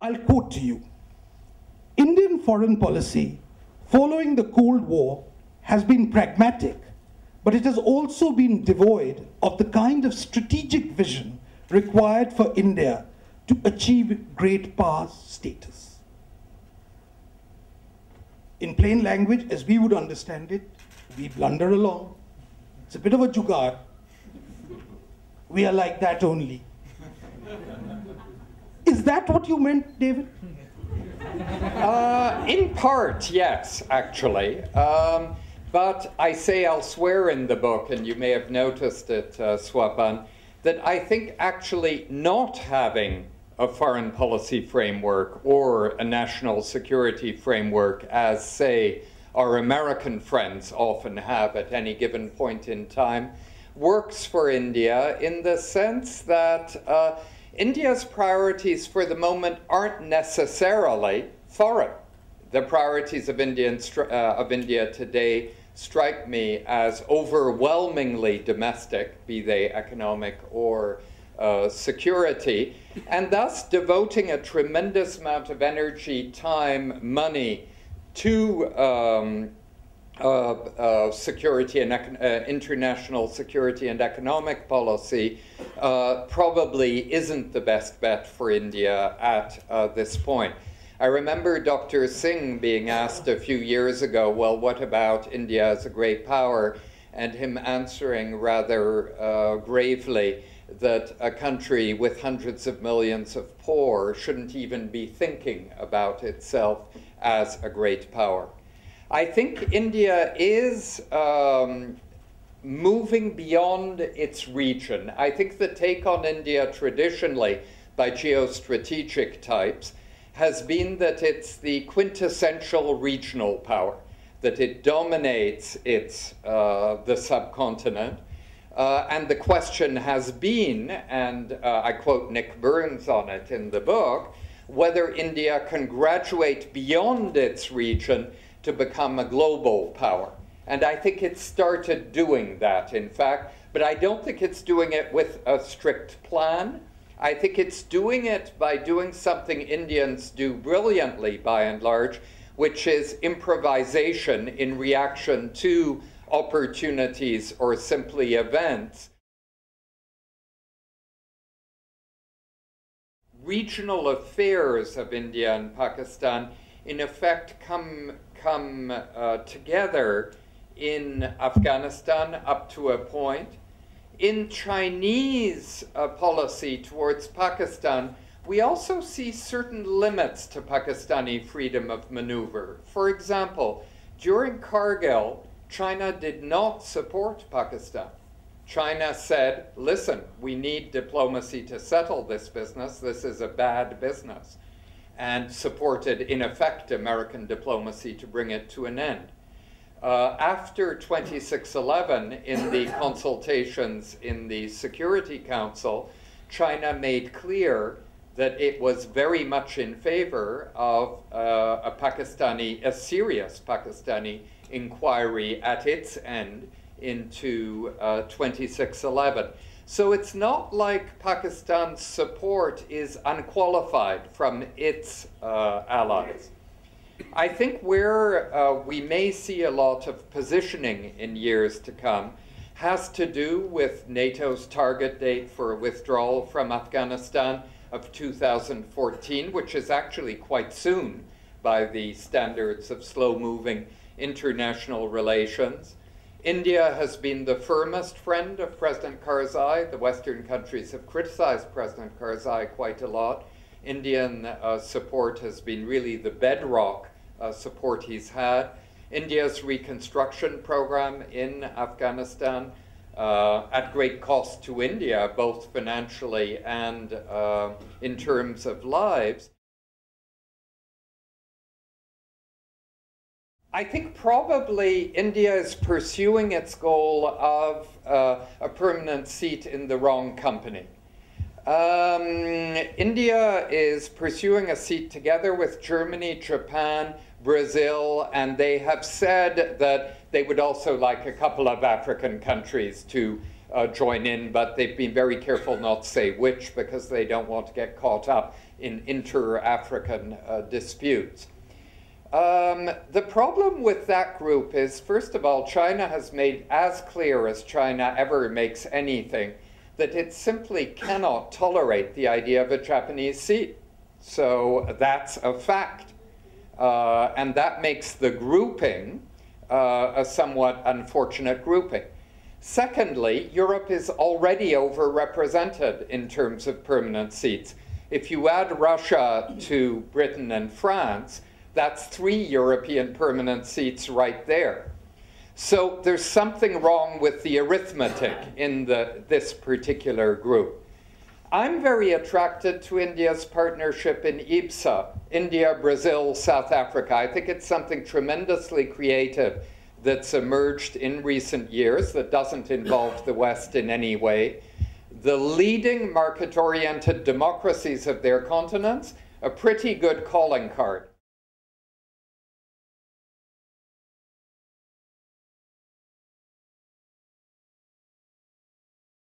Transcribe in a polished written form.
I'll quote to you. Indian foreign policy following the Cold War has been pragmatic, but it has also been devoid of the kind of strategic vision required for India to achieve great power status. In plain language, as we would understand it, we blunder along. It's a bit of a jugaad. We are like that only. Is that what you meant, David? In part, yes, actually. But I say elsewhere in the book, and you may have noticed it, Swapan, that I think actually not having a foreign policy framework or a national security framework, as, say, our American friends often have at any given point in time, works for India in the sense that India's priorities for the moment aren't necessarily foreign. The priorities of India today strike me as overwhelmingly domestic, be they economic or security, and thus devoting a tremendous amount of energy, time, money to security and international security and economic policy probably isn't the best bet for India at this point. I remember Dr. Singh being asked a few years ago, well, what about India as a great power? And him answering rather gravely that a country with hundreds of millions of poor shouldn't even be thinking about itself as a great power. I think India is moving beyond its region. I think the take on India traditionally by geostrategic types has been that it's the quintessential regional power, that it dominates the subcontinent. And the question has been, and I quote Nick Burns on it in the book, whether India can graduate beyond its region to become a global power. And I think it's started doing that, in fact, but I don't think it's doing it with a strict plan. I think it's doing it by doing something Indians do brilliantly, by and large, which is improvisation in reaction to opportunities or simply events. Regional affairs of India and Pakistan, in effect, come together in Afghanistan up to a point. In Chinese policy towards Pakistan, we also see certain limits to Pakistani freedom of maneuver. For example, during Kargil, China did not support Pakistan. China said, listen, we need diplomacy to settle this business. This is a bad business. And supported, in effect, American diplomacy to bring it to an end. After 26/11, in the consultations in the Security Council, China made clear that it was very much in favor of a serious Pakistani inquiry at its end into 26/11. So it's not like Pakistan's support is unqualified from its allies. I think where we may see a lot of positioning in years to come has to do with NATO's target date for withdrawal from Afghanistan of 2014, which is actually quite soon by the standards of slow-moving international relations. India has been the firmest friend of President Karzai. The Western countries have criticized President Karzai quite a lot. Indian support has been really the bedrock support he's had. India's reconstruction program in Afghanistan, at great cost to India, both financially and in terms of lives. I think probably India is pursuing its goal of a permanent seat in the wrong company. India is pursuing a seat together with Germany, Japan, Brazil, and they have said that they would also like a couple of African countries to join in, but they've been very careful not to say which because they don't want to get caught up in inter-African disputes. The problem with that group is, first of all, China has made as clear as China ever makes anything that it simply cannot tolerate the idea of a Japanese seat. So that's a fact. And that makes the grouping a somewhat unfortunate grouping. Secondly, Europe is already overrepresented in terms of permanent seats. If you add Russia to Britain and France, that's 3 European permanent seats right there. So there's something wrong with the arithmetic in this particular group. I'm very attracted to India's partnership in IBSA, India, Brazil, South Africa. I think it's something tremendously creative that's emerged in recent years that doesn't involve the West in any way. The leading market-oriented democracies of their continents, a pretty good calling card.